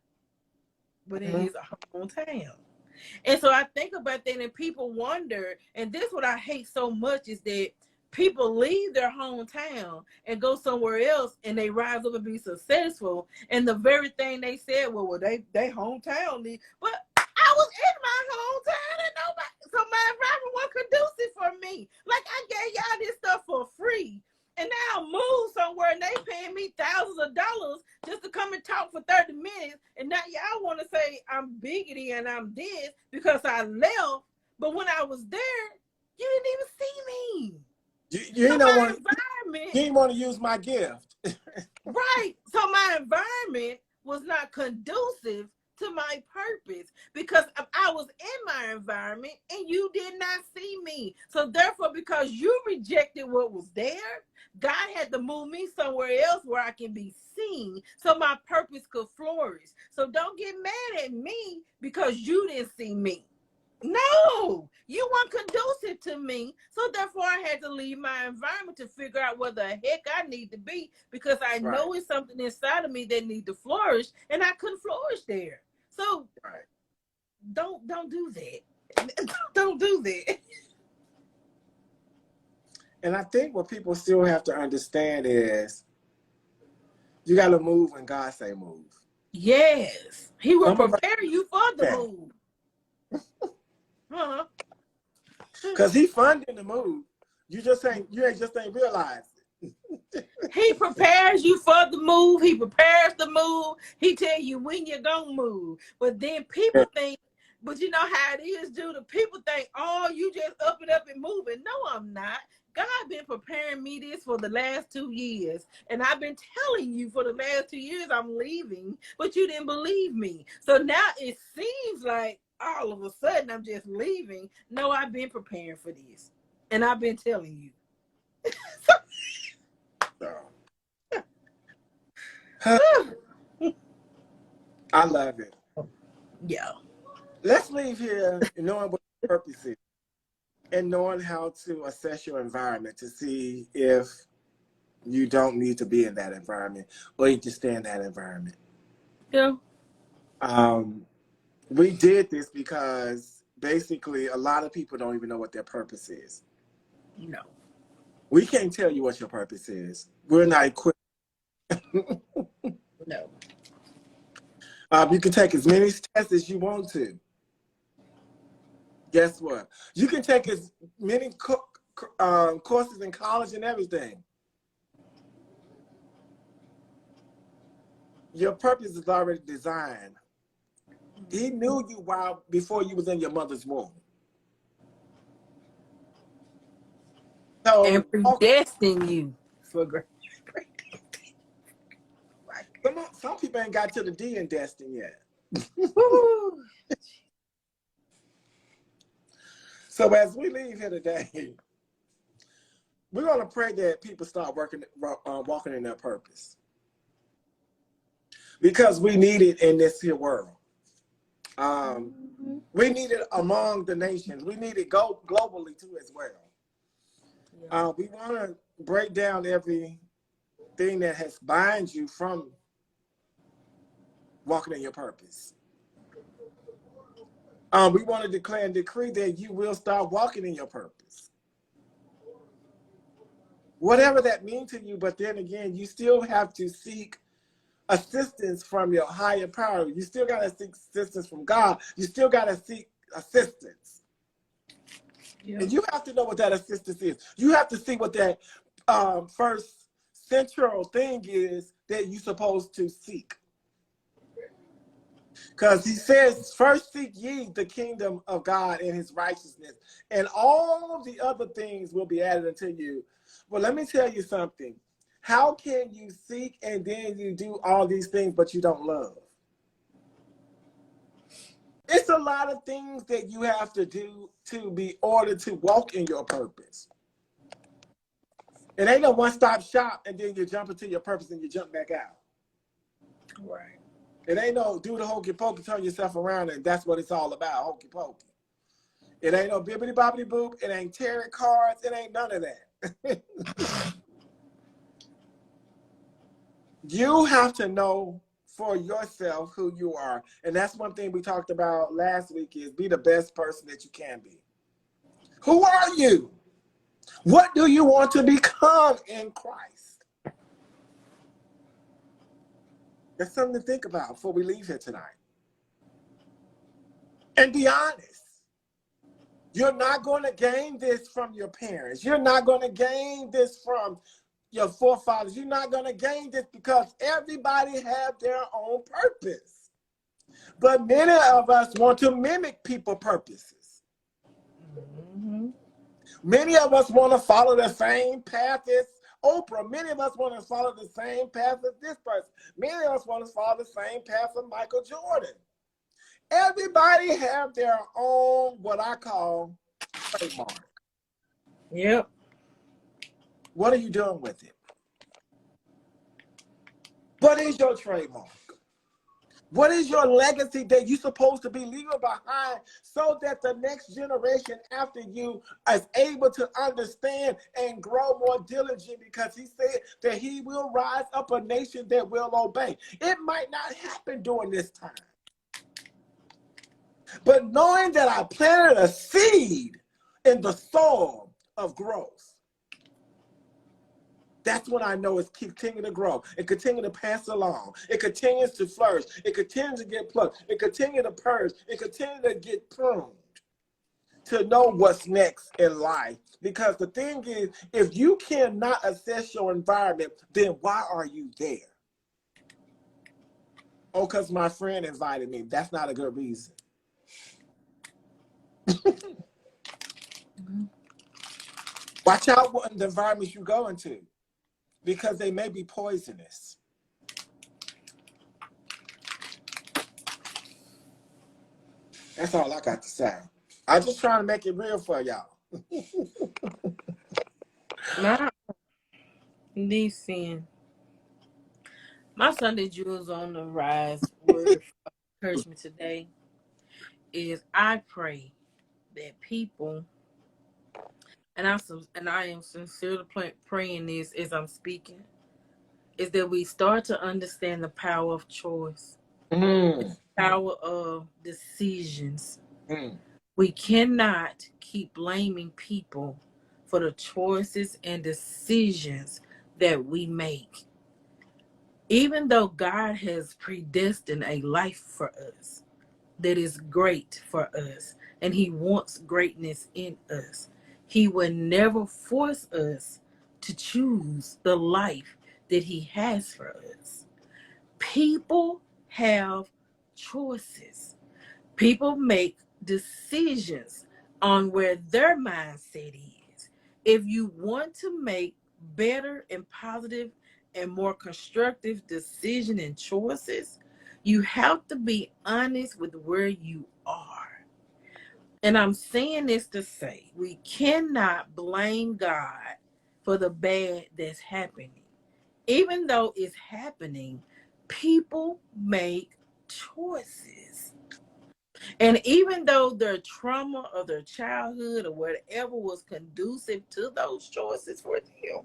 but in his hometown. And so I think about that, and people wonder, and this is what I hate so much is that people leave their hometown and go somewhere else and they rise up and be successful. And the very thing they said, well, they hometown leave. But I was in my hometown and nobody, so my environment was conducive for me. Like I gave y'all this stuff for free. And now I move somewhere and they paying me thousands of dollars just to come and talk for 30 minutes. And now y'all want to say I'm biggity and I'm this because I left. But when I was there, you didn't even see me. You So don't my want environment, you didn't want to use my gift. right. So my environment was not conducive to my purpose because I was in my environment and you did not see me. So therefore, because you rejected what was there, God had to move me somewhere else where I can be seen so my purpose could flourish. So don't get mad at me because you didn't see me. No, you weren't conducive to me. So therefore, I had to leave my environment to figure out where the heck I need to be because I know it's something inside of me that need to flourish, and I couldn't flourish there. So don't do that. Don't do that. And I think what people still have to understand is you got to move when God say move. Yes, He will Some of us, prepare you for the move. because He funding the move. You ain't realized it. He prepares you for the move. He prepares the move. He tell you when you're gonna move. But then people think, but you know how it is, Judah. People think, oh, you just up and moving. No, I'm not. God been preparing me this for the last 2 years. And I've been telling you for the last 2 years I'm leaving, but you didn't believe me. So now it seems like all of a sudden I'm just leaving. No, I've been preparing for this. And I've been telling you. I love it. Yeah. Let's leave here knowing what the purpose is and knowing how to assess your environment to see if you don't need to be in that environment or you can stay in that environment. Yeah. We did this because basically a lot of people don't even know what their purpose is. No. We can't tell you what your purpose is. We're not equipped. No. You can take as many tests as you want to. Guess what? You can take as many courses in college and everything. Your purpose is already designed. He knew you before you was in your mother's womb. So, And predestined you for great. Some people ain't got to the D in Destin yet. So as we leave here today, we're going to pray that people start walking in their purpose. Because we need it in this here world. We need it among the nations. We need it globally too as well. We want to break down everything that has bind you from walking in your purpose. We want to declare and decree that you will start walking in your purpose. Whatever that means to you, but then again, you still have to seek assistance from your higher power. You still got to seek assistance from God. You still got to seek assistance. Yeah. And you have to know what that assistance is. You have to see what that first central thing is that you're supposed to seek. Because he says, first seek ye the kingdom of God and his righteousness, and all the other things will be added unto you. Well, let me tell you something. How can you seek and then you do all these things, but you don't love? It's a lot of things that you have to do to be ordered to walk in your purpose. It ain't no one-stop shop and then you jump into your purpose and you jump back out. Right. It ain't no do the hokey pokey, turn yourself around, and that's what it's all about, hokey pokey. It ain't no bibbity bobbity boop. It ain't tarot cards. It ain't none of that. You have to know for yourself who you are. And that's one thing we talked about last week is be the best person that you can be. Who are you? What do you want to become in Christ? That's something to think about before we leave here tonight. And be honest. You're not going to gain this from your parents. You're not going to gain this from your forefathers. You're not going to gain this because everybody have their own purpose. But many of us want to mimic people's purposes. Mm-hmm. Many of us want to follow the same path as Oprah. Many of us want to follow the same path as this person. Many of us want to follow the same path as Michael Jordan. Everybody have their own, what I call, trademark. Yep. What are you doing with it? What is your trademark? What is your legacy that you're supposed to be leaving behind so that the next generation after you is able to understand and grow more diligent, because he said that he will rise up a nation that will obey. It might not happen during this time. But knowing that I planted a seed in the soil of growth, that's when I know it's continuing to grow. It continues to pass along. It continues to flourish. It continues to get plucked. It continues to purge. It continues to get pruned to know what's next in life. Because the thing is, if you cannot assess your environment, then why are you there? Oh, because my friend invited me. That's not a good reason. Watch out what the environments you go into, because they may be poisonous. That's all I got to say. I'm just trying to make it real for y'all. Listen, my Sunday Jewels on the Rise word for encouragement today is I pray that people, and I am sincerely praying this as I'm speaking, is that we start to understand the power of choice, the power of decisions. We cannot keep blaming people for the choices and decisions that we make. Even though God has predestined a life for us that is great for us, and he wants greatness in us, he will never force us to choose the life that he has for us. People have choices. People make decisions on where their mindset is. If you want to make better and positive and more constructive decision and choices, you have to be honest with where you are. And I'm saying this to say we cannot blame God for the bad that's happening. Even though it's happening, people make choices. And even though their trauma or their childhood or whatever was conducive to those choices for them,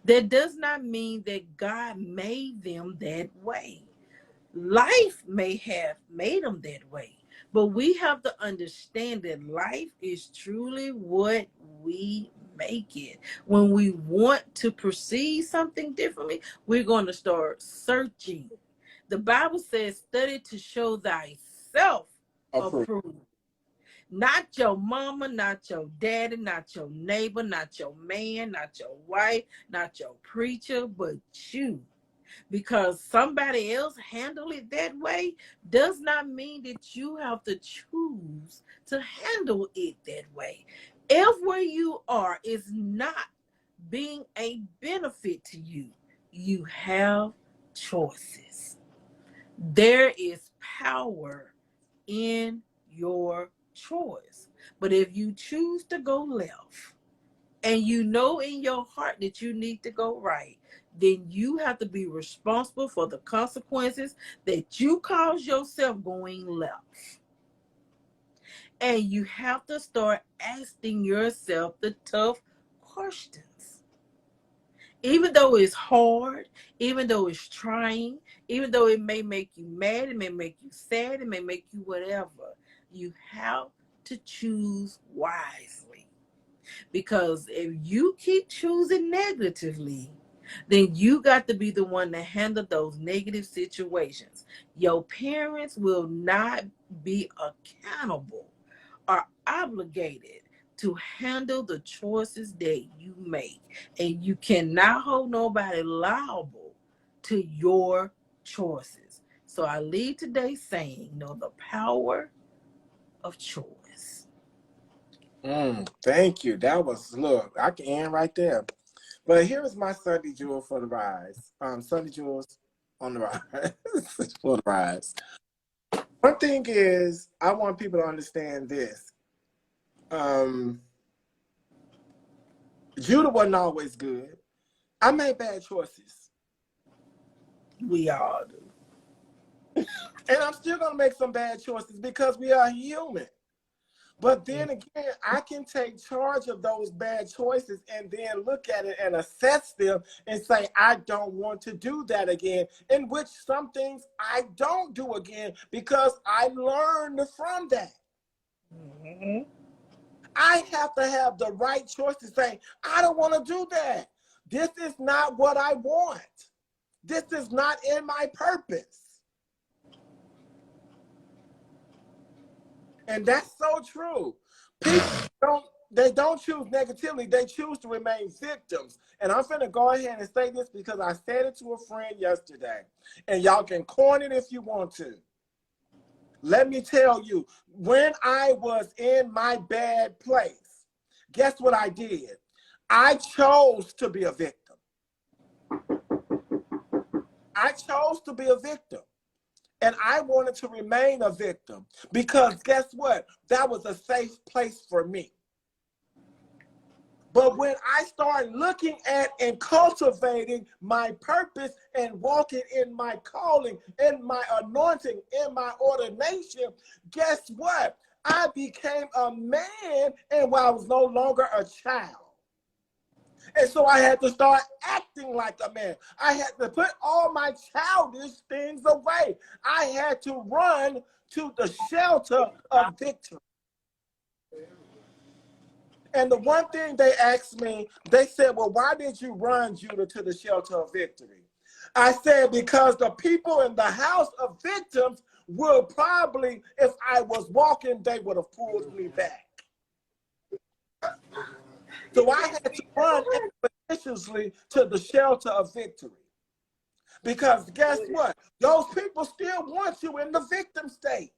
that does not mean that God made them that way. Life may have made them that way, but we have to understand that life is truly what we make it. When we want to perceive something differently, we're going to start searching. The Bible says, study to show thyself Approved. approved. Not your mama, not your daddy, not your neighbor, not your man, not your wife, not your preacher, but you. Because somebody else handled it that way does not mean that you have to choose to handle it that way. If where you are is not being a benefit to you, you have choices. There is power in your choice. But if you choose to go left and you know in your heart that you need to go right, then you have to be responsible for the consequences that you cause yourself going left. And you have to start asking yourself the tough questions. Even though it's hard, even though it's trying, even though it may make you mad, it may make you sad, it may make you whatever, you have to choose wisely. Because if you keep choosing negatively, then you got to be the one to handle those negative situations. Your parents will not be accountable or obligated to handle the choices that you make. And you cannot hold nobody liable to your choices. So I leave today saying, know the power of choice. Thank you. That was, look, I can end right there. But here is my Sunday jewel for the rise. Sunday jewels on the rise. For the rise. One thing is, I want people to understand this. Judah wasn't always good. I made bad choices. We all do. And I'm still going to make some bad choices because we are human. But then again, I can take charge of those bad choices and then look at it and assess them and say, I don't want to do that again, in which some things I don't do again because I learned from that. Mm-hmm. I have to have the right choice to say, I don't want to do that. This is not what I want. This is not in my purpose. And that's so true. People don't choose negativity. They choose to remain victims. And I'm going to go ahead and say this because I said it to a friend yesterday. And y'all can coin it if you want to. Let me tell you, when I was in my bad place, guess what I did? I chose to be a victim. I chose to be a victim. And I wanted to remain a victim because guess what? That was a safe place for me. But when I started looking at and cultivating my purpose and walking in my calling, in my anointing, in my ordination, guess what? I became a man and I was no longer a child. And so I had to start acting like a man. I had to put all my childish things away. I had to run to the shelter of victory. And the one thing they asked me, they said, well, why did you run, Judah, to the shelter of victory? I said, because the people in the house of victims will probably, if I was walking, they would have pulled me back. So I had to run expeditiously to the shelter of victory. Because guess what? Those people still want you in the victim state.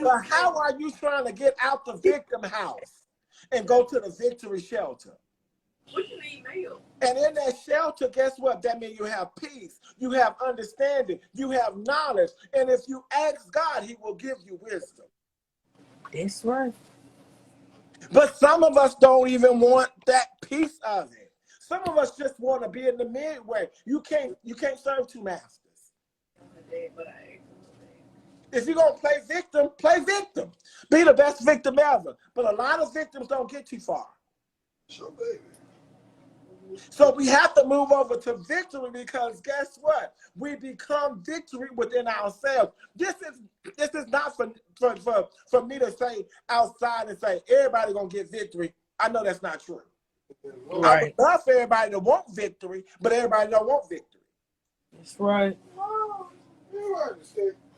But how are you trying to get out the victim house and go to the victory shelter? What you need milk? And in that shelter, guess what? That means you have peace, you have understanding, you have knowledge. And if you ask God, he will give you wisdom. That's right. But some of us don't even want that piece of it. Some of us just want to be in the midway. You can't serve two masters. If you're gonna play victim, play victim. Be the best victim ever. But a lot of victims don't get too far. Sure, baby. So we have to move over to victory, because guess what? We become victory within ourselves. This is not for me to say outside and say everybody gonna get victory. I know that's not true. Right. I would love for everybody to want victory, but everybody don't want victory. That's right.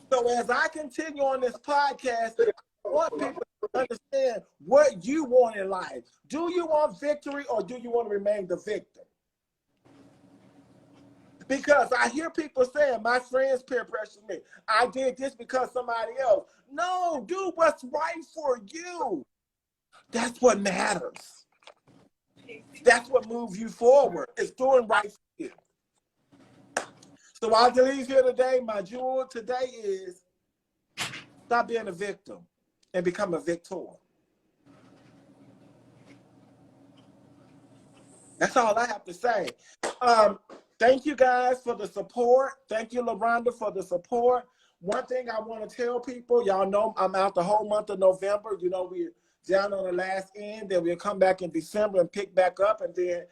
So as I continue on this podcast, I want people to understand what you want in life. Do you want victory, or do you want to remain the victim? Because I hear people saying, my friends peer pressure me. I did this because somebody else. No, do what's right for you. That's what matters. That's what moves you forward. It's doing right for you. So I leave here today, my jewel today is stop being a victim and become a victor. That's all I have to say. Thank you guys for the support. Thank you, LaRonda, for the support. One thing I want to tell people, y'all know I'm out the whole month of November. You know, we're down on the last end. Then we'll come back in December and pick back up. And then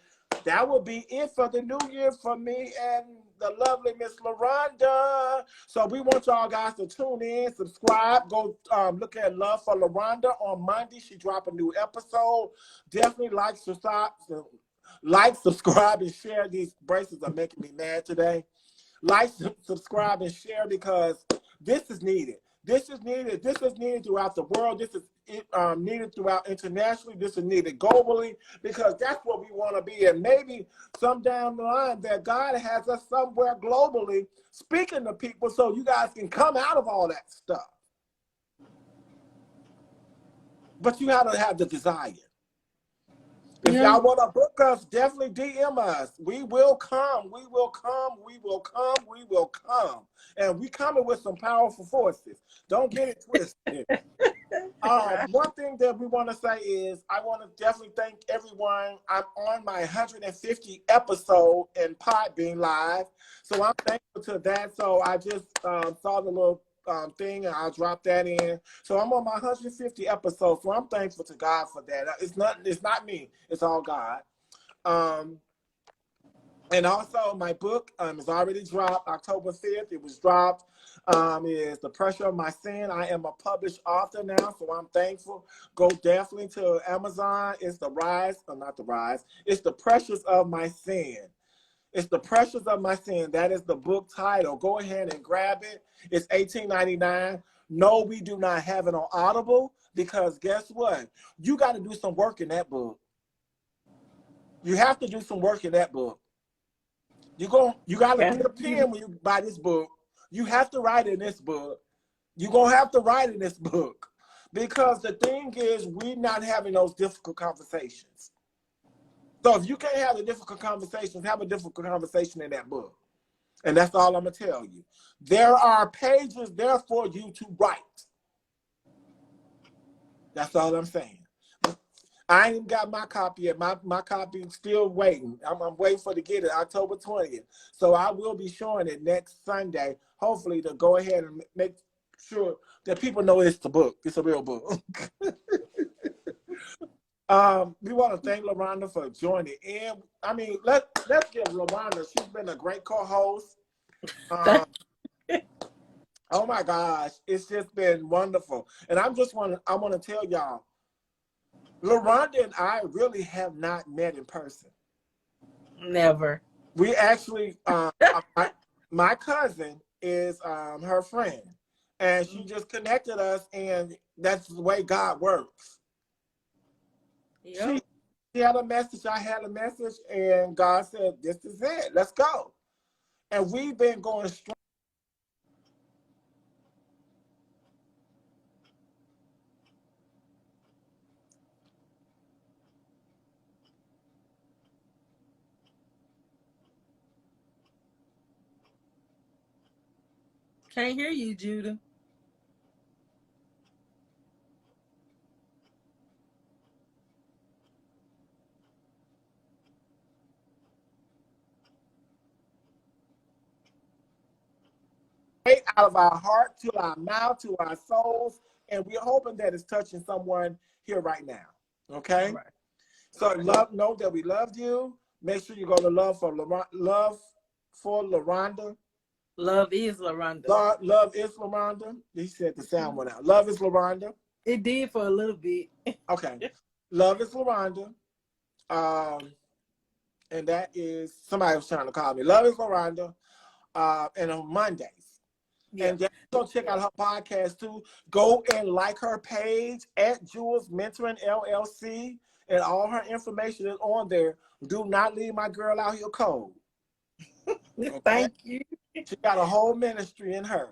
that will be it for the new year for me and the lovely Miss LaRonda. So we want y'all guys to tune in, subscribe, go look at Love for LaRonda on Monday. She dropped a new episode. Definitely like, subscribe, and share. These bracelets are making me mad today. Like, subscribe, and share, because this is needed. This is needed. This is needed throughout the world. This is needed throughout internationally. This is needed globally, because that's what we want to be. And maybe some down the line that God has us somewhere globally speaking to people, so you guys can come out of all that stuff. But you have to have the desire. If y'all want to book us, definitely DM us. We will come. We will come. We will come. We will come. And we coming with some powerful forces. Don't get it twisted. One thing that we want to say is I want to definitely thank everyone. I'm on my 150 episode in Podbean Live. So I'm thankful to that. So I just saw the little thing, and I'll drop that in. So I'm on my 150 episodes. So I'm thankful to God for that. It's not me. It's all God. And also my book is already dropped October 5th. It was dropped. Is The Pressure of My Sin. I am a published author now, so I'm thankful. Go definitely to Amazon. It's The Rise, or not The Rise. It's The Pressures of My Sin. It's The Pressures of My Sin. That is the book title. Go ahead and grab it. It's $18.99. No, we do not have it on Audible, because guess what? You got to do some work in that book. You have to do some work in that book. You got to get a pen when you buy this book. You have to write in this book. You're going to have to write in this book, because the thing is, we're not having those difficult conversations. So if you can't have the difficult conversations, have a difficult conversation in that book. And that's all I'm going to tell you. There are pages there for you to write. That's all I'm saying. I ain't even got my copy yet. My copy is still waiting. I'm waiting for to get it October 20th. So I will be showing it next Sunday, hopefully, to go ahead and make sure that people know it's the book. It's a real book. We want to thank LaRonda for joining in. I mean, let's give LaRonda. She's been a great co-host. Oh my gosh, it's just been wonderful. And I want to tell y'all, LaRonda and I really have not met in person. Never. We actually, my cousin is her friend, and she just connected us, and that's the way God works. Yep. She had a message, I had a message, and God said, this is it, let's go. And we've been going strong. Can't hear you, Judah. Out of our heart to our mouth to our souls, and we're hoping that it's touching someone here right now. Okay. All right. So know that we loved you. Make sure you go to love for LaRonda. Love is LaRonda. Love is LaRonda. He said the sound went out. Love is LaRonda. It did for a little bit. Okay. Love is LaRonda. And that is somebody was trying to call me. Love is LaRonda. And on Mondays. Yeah. And just go check out her podcast too. Go and like her page at Jules Mentoring LLC, and all her information is on there. Do not leave my girl out here cold. Okay? Thank you. She got a whole ministry in her.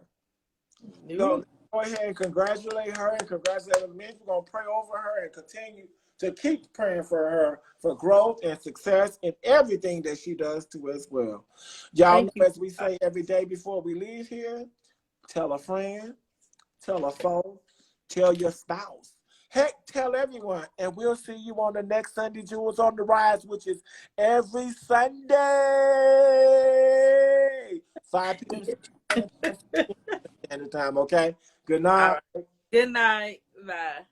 So go ahead and congratulate her and congratulate the men. We're gonna pray over her and continue to keep praying for her for growth and success in everything that she does too as well. Y'all know, as we say every day before we leave here, tell a friend, tell a foe, tell your spouse. Heck, tell everyone. And we'll see you on the next Sunday Jewels on the Rise, which is every Sunday, 5 p.m. Standard time, okay? Good night. Good night. Bye.